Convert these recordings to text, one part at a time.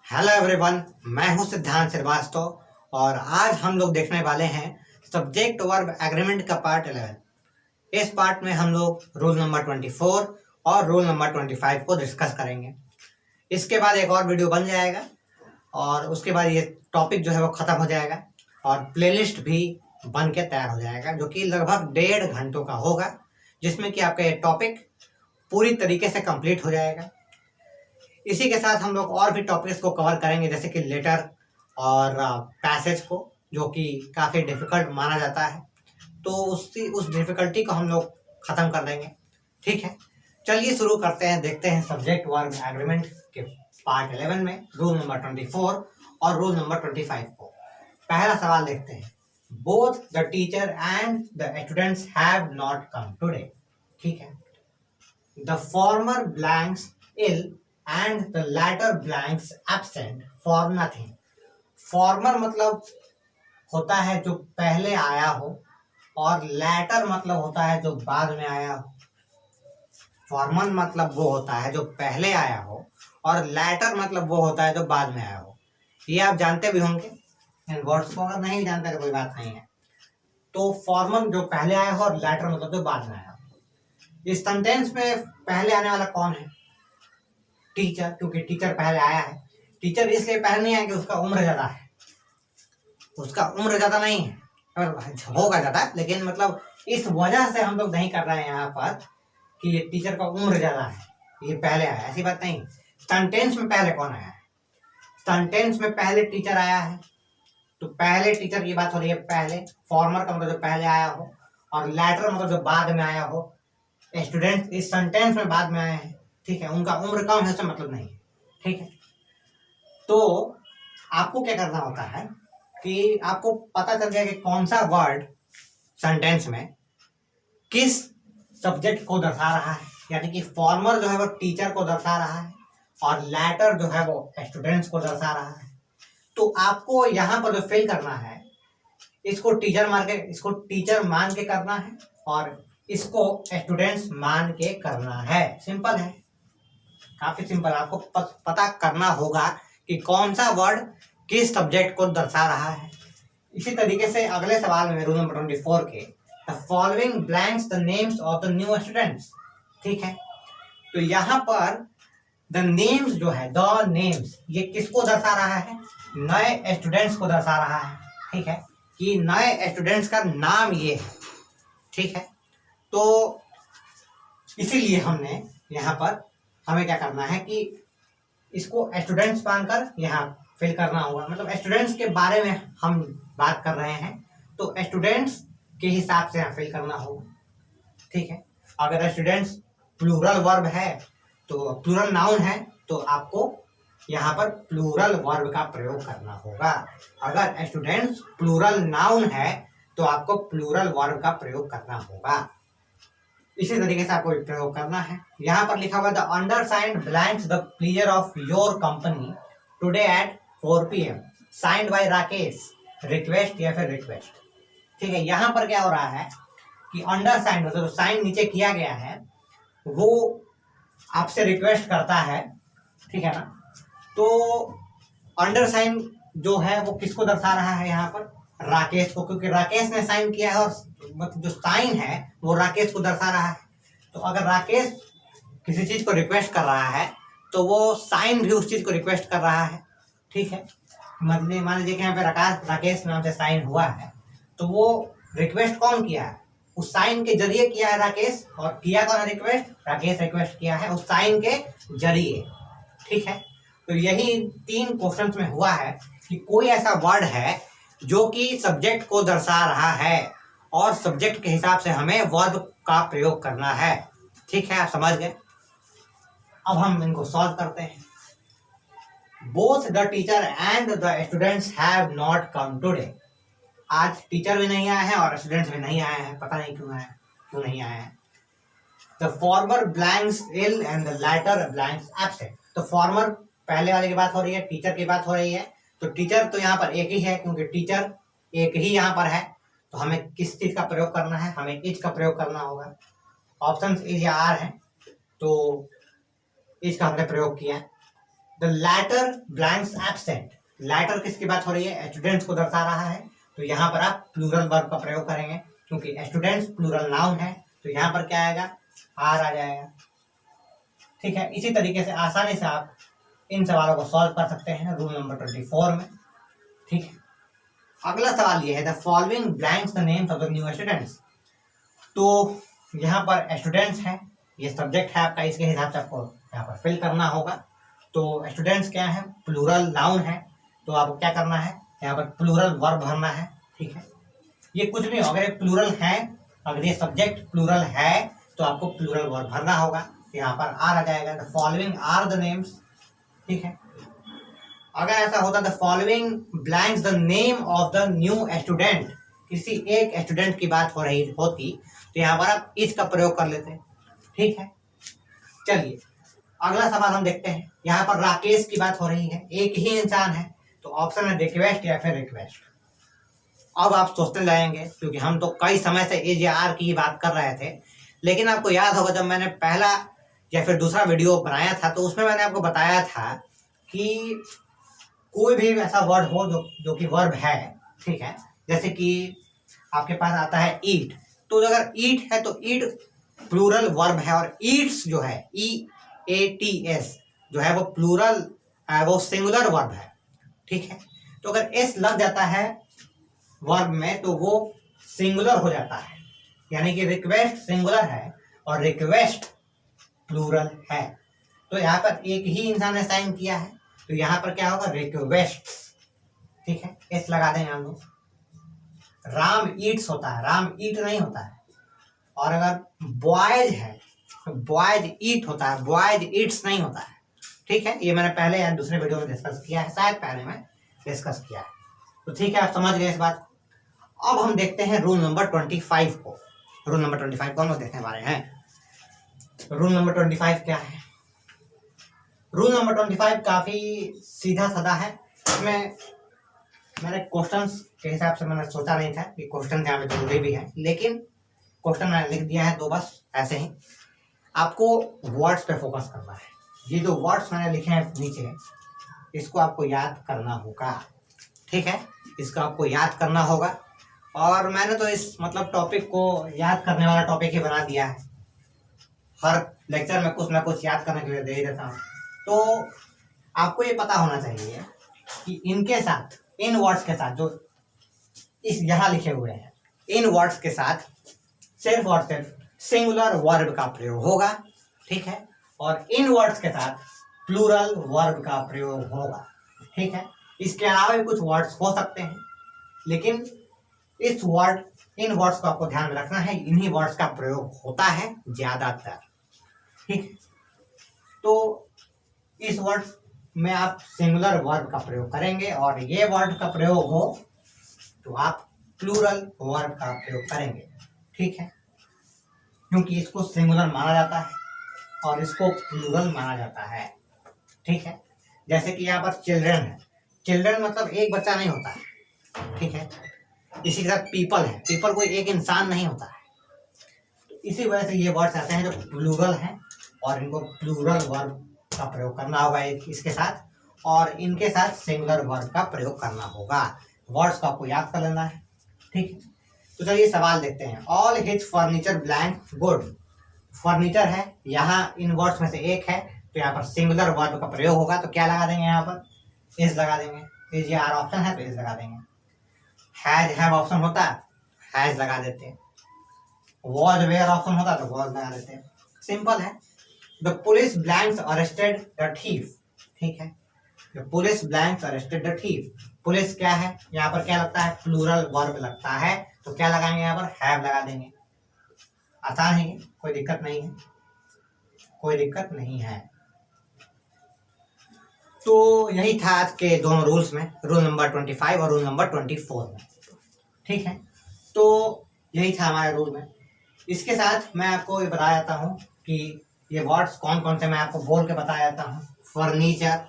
Hello everyone, मैं हूं सिद्धांत श्रीवास्तव और आज हम लोग देखने वाले हैं सब्जेक्ट वर्ब एग्रीमेंट का पार्ट 11। इस पार्ट में हम लोग रूल नंबर 24 और रूल नंबर 25 को डिस्कस करेंगे। इसके बाद एक और वीडियो बन जाएगा और उसके बाद ये टॉपिक जो है वो ख़त्म हो जाएगा और प्लेलिस्ट भी बन के तैयार हो जाएगा, जो कि लगभग 1.5 घंटों का होगा, जिसमें कि आपका ये टॉपिक पूरी तरीके से कंप्लीट हो जाएगा। इसी के साथ हम लोग और भी टॉपिक्स को कवर करेंगे, जैसे कि लेटर और पैसेज को, जो कि काफ़ी डिफ़िकल्ट माना जाता है, तो उस डिफ़िकल्टी को हम लोग ख़त्म कर देंगे। ठीक है, चलिए शुरू करते हैं। देखते हैं सब्जेक्ट वर्ब एग्रीमेंट के पार्ट 11 में रूल नंबर 24 और रूल नंबर 25 को। पहला सवाल देखते हैं। Both the teacher and the students have not come today. ठीक है, the former blanks ill and the latter blanks absent for nothing। Former मतलब होता है जो पहले आया हो और लैटर मतलब होता है जो बाद में आया हो। फॉर्मर मतलब वो होता है जो पहले आया हो और लैटर मतलब वो होता है जो बाद में आया हो। ये आप जानते भी होंगे, इन वर्ड्स को अगर नहीं जानते तो कोई बात नहीं है। तो फॉर्मर जो पहले आया हो और लैटर मतलब जो बाद में आया हो। इस सेंटेंस में पहले आने वाला कौन है? टीचर, क्योंकि टीचर पहले आया है। टीचर इसलिए पहले नहीं आया कि उसका उम्र ज़्यादा है, उसका उम्र ज़्यादा नहीं है, और होगा ज़्यादा, लेकिन मतलब इस वजह से हम लोग नहीं कर रहे हैं यहाँ पर कि टीचर का उम्र ज़्यादा है, ये पहले आया, ऐसी बात नहीं। सेंटेंस में पहले कौन आया है? सेंटेंस में पहले टीचर आया है, तो पहले टीचर की बात हो रही है। पहले फॉर्मर का मतलब जो पहले आया हो और लैटर मतलब जो बाद में आया हो। स्टूडेंट इस सेंटेंस में बाद में आए हैं, ठीक है, उनका उम्र कम है, उससे मतलब नहीं है। ठीक है, तो आपको क्या करना होता है कि आपको पता चल गया कि कौन सा वर्ड सेंटेंस में किस सब्जेक्ट को दर्शा रहा है, यानी कि फॉर्मर जो है वो टीचर को दर्शा रहा है और लैटर जो है वो स्टूडेंट्स को दर्शा रहा है। तो आपको यहाँ पर जो फिल करना है, इसको टीचर मान के करना है और इसको स्टूडेंट्स मान के करना है। सिंपल है, काफी सिंपल। आपको पता करना होगा कि कौन सा वर्ड किस सब्जेक्ट को दर्शा रहा है। इसी तरीके से अगले सवाल में रूल नंबर 24 के the following blanks the names of the new students. ठीक है, तो यहाँ पर द नेम्स जो है, द नेम्स, ये किसको दर्शा रहा है? नए स्टूडेंट्स को दर्शा रहा है। ठीक है, कि नए स्टूडेंट्स का नाम ये है। ठीक है, तो इसीलिए हमने यहाँ पर हमें क्या करना है कि इसको स्टूडेंट्स मानकर यहाँ फिल करना होगा। मतलब स्टूडेंट्स के बारे में हम बात कर रहे हैं, तो स्टूडेंट्स के हिसाब से यहाँ फिल करना होगा। ठीक है, अगर स्टूडेंट्स प्लूरल वर्ब है, तो प्लूरल नाउन है, तो आपको यहाँ पर प्लूरल वर्ब का प्रयोग करना होगा। अगर स्टूडेंट्स प्लूरल नाउन है, तो आपको प्लूरल वर्ब का प्रयोग करना होगा। इसी तरीके से आपको प्रयोग करना है। यहाँ पर लिखा हुआ the undersigned blanks the pleasure of your company today at 4 PM signed by Rakesh, request या फिर रिक्वेस्ट। ठीक है, यहाँ पर क्या हो रहा है कि अंडरसाइंड मतलब साइन नीचे किया गया है, वो आपसे रिक्वेस्ट करता है। ठीक है ना, तो अंडरसाइन जो है वो किसको दर्शा रहा है? यहाँ पर राकेश को, क्योंकि राकेश ने साइन किया है और मतलब जो साइन है वो राकेश को दर्शा रहा है। तो अगर राकेश किसी चीज को रिक्वेस्ट कर रहा है, तो वो साइन भी उस चीज को रिक्वेस्ट कर रहा है। ठीक है, मतलब मान लीजिए कि यहाँ पे राकेश नाम से साइन हुआ है, तो वो रिक्वेस्ट कौन किया है? उस साइन के जरिए किया है राकेश, और किया कौन है रिक्वेस्ट? राकेश रिक्वेस्ट किया है उस साइन के जरिए। ठीक है, तो यही 3 क्वेश्चंस में हुआ है कि कोई ऐसा वर्ड है जो कि सब्जेक्ट को दर्शा रहा है और सब्जेक्ट के हिसाब से हमें वर्ब का प्रयोग करना है। ठीक है, आप समझ गए। अब हम इनको सॉल्व करते हैं। Both the teacher and the students have not come today. आज टीचर भी नहीं आए हैं और स्टूडेंट्स भी नहीं आए हैं, पता नहीं क्यों नहीं आए हैं। The former blanks ill and the latter blanks absent. तो फॉर्मर पहले वाले की बात हो रही है, टीचर की बात हो रही है, तो टीचर तो यहाँ पर एक ही है, क्योंकि टीचर एक ही यहाँ पर है। तो हमें किस चीज का प्रयोग करना है? हमें इज का प्रयोग करना होगा। ऑप्शन इज या आर है, तो इज का हमने प्रयोग किया। The latter blanks absent. Latter किसकी बात हो रही है? स्टूडेंट्स को दर्शा रहा है, तो यहाँ पर आप प्लूरल वर्ब का प्रयोग करेंगे, क्योंकि स्टूडेंट्स प्लूरल नाउन है, तो यहाँ पर क्या आएगा? आर आ जाएगा। ठीक है, इसी तरीके से आसानी से आप इन सवालों को सॉल्व कर सकते हैं रूल नंबर 24 में। ठीक है, अगला सवाल ये है, the following blanks the names of the new students. तो यहाँ पर स्टूडेंट्स हैं, ये सब्जेक्ट है आपका, इसके हिसाब से आपको यहाँ पर फिल करना होगा। तो स्टूडेंट्स क्या है? प्लूरल नाउन है, तो आपको क्या करना है? यहाँ पर प्लूरल वर्ब भरना है। ठीक है, ये कुछ भी हो, अगर ये प्लूरल है, अगर ये सब्जेक्ट प्लूरल है तो आपको प्लूरल वर्ब भरना होगा। यहाँ पर आर आ जाएगा, the following are the names. ठीक है, अगर ऐसा होता the following blanks the name of the new student, किसी एक स्टूडेंट की बात हो रही होती, तो यहाँ पर आप इसका प्रयोग कर लेते। ठीक है, चलिए अगला सवाल हम देखते हैं। यहाँ पर राकेश की बात हो रही है, एक ही इंसान है, तो ऑप्शन है रिक्वेस्ट या फिर रिक्वेस्ट। अब आप सोचते जाएंगे, क्योंकि हम तो कई समय से AJR की बात कर रहे थे, लेकिन आपको याद होगा जब मैंने पहला या फिर दूसरा वीडियो बनाया था, तो उसमें मैंने आपको बताया था कि कोई भी ऐसा वर्ड हो जो कि वर्ब है। ठीक है, जैसे कि आपके पास आता है ईट, तो अगर ईट है तो ईट प्लूरल वर्ब है, और ईट्स जो है EATS जो है वो प्लूरल, वो सिंगुलर वर्ब है। ठीक है, तो अगर एस लग जाता है वर्ब में तो वो सिंगुलर हो जाता है, यानी कि रिक्वेस्ट सिंगुलर है और रिक्वेस्ट प्लूरल है। तो यहाँ पर एक ही इंसान ने साइन किया है, तो यहाँ पर क्या होगा? रिक्वेस्ट। ठीक है, एस लगा देंगे हम लोग। राम ईट्स होता है, राम ईट नहीं होता है। और अगर बॉयज है तो बॉयज ईट होता है, बॉयज ईट्स नहीं होता है। ठीक है, ये मैंने पहले या दूसरे वीडियो में डिस्कस किया है, शायद पहले में डिस्कस किया है। तो ठीक है, आप समझ गए इस बात। अब हम देखते हैं रूल नंबर 25 को। रूल नंबर 25 को हम लोग देखने वाले हैं। रूल नंबर 25 क्या है? रूल नंबर 25 काफी सीधा साधा है। इसमें मैंने क्वेश्चंस के हिसाब से मैंने सोचा नहीं था कि क्वेश्चन यहाँ पे जरूरी भी है, लेकिन क्वेश्चन मैंने लिख दिया है, तो बस ऐसे ही आपको वर्ड्स पे फोकस करना है। ये जो वर्ड्स मैंने लिखे हैं नीचे, इसको आपको याद करना होगा। ठीक है, इसको आपको याद करना होगा। और मैंने तो इस मतलब टॉपिक को याद करने वाला टॉपिक ही बना दिया है। हर लेक्चर में कुछ ना कुछ याद करने के लिए दे ही देता हूँ। तो आपको ये पता होना चाहिए कि इनके साथ, इन वर्ड्स के साथ जो इस यहाँ लिखे हुए हैं, इन वर्ड्स के साथ सिर्फ और सिर्फ सिंगुलर वर्ब का प्रयोग होगा। ठीक है, और इन वर्ड्स के साथ प्लूरल वर्ब का प्रयोग होगा। ठीक है, इसके अलावा भी कुछ वर्ड्स हो सकते हैं, लेकिन इन वर्ड्स को आपको ध्यान में रखना है, इन्हीं वर्ड्स का प्रयोग होता है ज्यादातर। ठीक, तो इस वर्ड में आप सिंगुलर वर्ब का प्रयोग करेंगे, और ये वर्ड का प्रयोग हो तो आप प्लूरल वर्ब का प्रयोग करेंगे। ठीक है, क्योंकि इसको सिंगुलर माना जाता है और इसको प्लूरल माना जाता है। ठीक है, जैसे कि यहाँ पर चिल्ड्रन है, चिल्ड्रन मतलब एक बच्चा नहीं होता है। ठीक है, इसी के साथ पीपल है, पीपल कोई एक इंसान नहीं होता है। तो इसी वजह से ये वर्ड्स आते हैं जो प्लूरल हैं, और इनको प्लूरल वर्ब का प्रयोग करना होगा इसके साथ, और इनके साथ सिंगुलर वर्ब का प्रयोग करना होगा। वर्ड्स को आपको याद कर लेना है। ठीक है, तो चलिए सवाल देखते हैं। All his furniture blank good. Furniture है, यहाँ इन वर्ड्स में से एक है, तो यहाँ पर सिंगुलर वर्ब का प्रयोग होगा, तो क्या लगा देंगे? यहाँ पर इज लगा देंगे। इज या आर ऑप्शन है तो इज लगा देंगे। हैज हैव ऑप्शन होता है, हैज लगा देते हैं। वॉज वेयर ऑप्शन होता है तो वॉज लगा देते हैं। सिंपल है। The police blanks arrested the thief. ठीक है, the police blanks arrested the thief. Police क्या है? यहाँ पर क्या लगता है? प्लूरल वर्ब लगता है, तो क्या लगाएंगे? यहाँ पर हैव लगा देंगे। आसान है, कोई दिक्कत नहीं है, कोई दिक्कत नहीं है। तो यही था आज के दोनों रूल्स में, रूल नंबर 25 और रूल नंबर 24 में। ठीक है, तो यही था हमारे रूल में। इसके साथ मैं आपको ये बता देता हूँ कि ये वर्ड्स कौन कौन से मैं आपको बोल के बता देता हूँ। Furniture,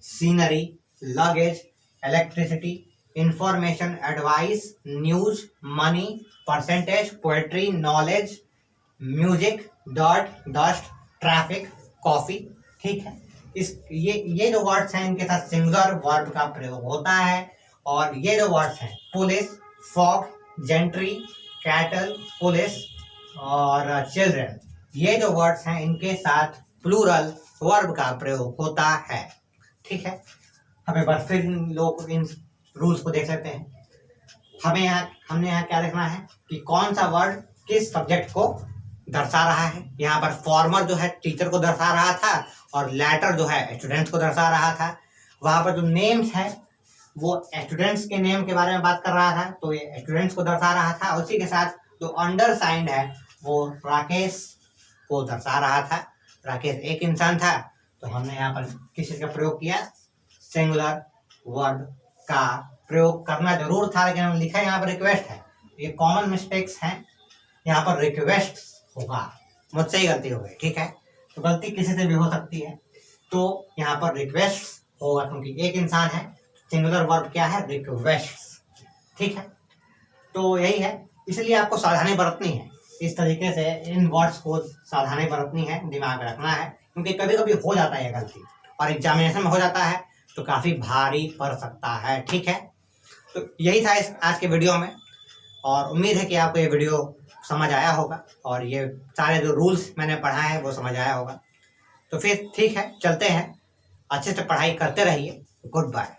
scenery, luggage, electricity, information, advice, news, money, percentage, poetry, knowledge, music, dirt, dust, traffic, coffee. ठीक है, ये जो वर्ड्स हैं इनके साथ सिंगुलर वर्ब का प्रयोग होता है। और ये जो वर्ड्स हैं police, fog, gentry, cattle, police और चिल्ड्रन, ये जो वर्ड्स हैं इनके साथ प्लूरल वर्ब का प्रयोग होता है। ठीक है, हम एक बार फिर लोग इन रूल्स को देख लेते हैं। हमने यहाँ क्या देखना है कि कौन सा वर्ड किस सब्जेक्ट को दर्शा रहा है। यहाँ पर फॉर्मर जो है टीचर को दर्शा रहा था और लैटर जो है स्टूडेंट्स को दर्शा रहा था। वहाँ पर जो नेम्स है वो स्टूडेंट्स के नेम के बारे में बात कर रहा था, तो ये स्टूडेंट्स को दर्शा रहा था। उसी के साथ जो अंडरसाइंड है वो राकेश को दर्शा रहा था। राकेश एक इंसान था, तो हमने यहाँ पर किस चीज़ का प्रयोग किया, सिंगुलर वर्ब का प्रयोग करना जरूर था, लेकिन हम लिखा यहाँ पर रिक्वेस्ट है। ये कॉमन मिस्टेक्स हैं, यहाँ पर रिक्वेस्ट होगा, मुझसे ही गलती हो गई। ठीक है, तो गलती किसी से भी हो सकती है, तो यहाँ पर रिक्वेस्ट होगा क्योंकि एक इंसान है। सिंगुलर वर्ब क्या है, रिक्वेस्ट। ठीक है, तो यही है, इसलिए आपको सावधानी बरतनी है। इस तरीके से इन वर्ड्स को सावधानी बरतनी है, दिमाग में रखना है, क्योंकि कभी कभी हो जाता है गलती और एग्जामिनेशन में हो जाता है तो काफ़ी भारी पड़ सकता है। ठीक है, तो यही था इस आज के वीडियो में, और उम्मीद है कि आपको ये वीडियो समझ आया होगा और ये सारे जो रूल्स मैंने पढ़ाए हैं वो समझ आया होगा। तो फिर ठीक है, चलते हैं, अच्छे से पढ़ाई करते रहिए। Good bye.